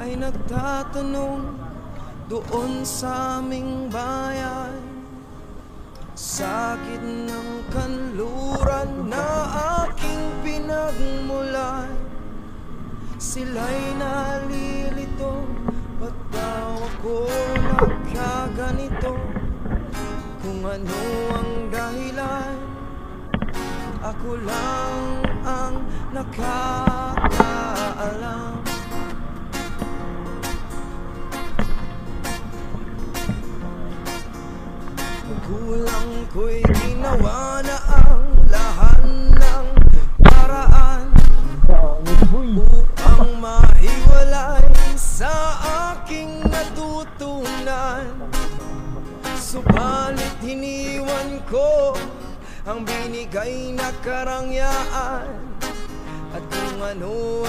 ay nagtatanong doon sa aming bayan. Sakit ng kanluran na aking pinagmulan, sila'y nalilito, ba't daw ako nagkaganito? Kung ano ang dahilan, ako lang ang nakakaalam. Kulang ko'y ginawa na ang lahat ng paraan upang mahiwalay sa aking natutunan. Subalit hiniwan ko ang binigay na karangyaan, at kung ano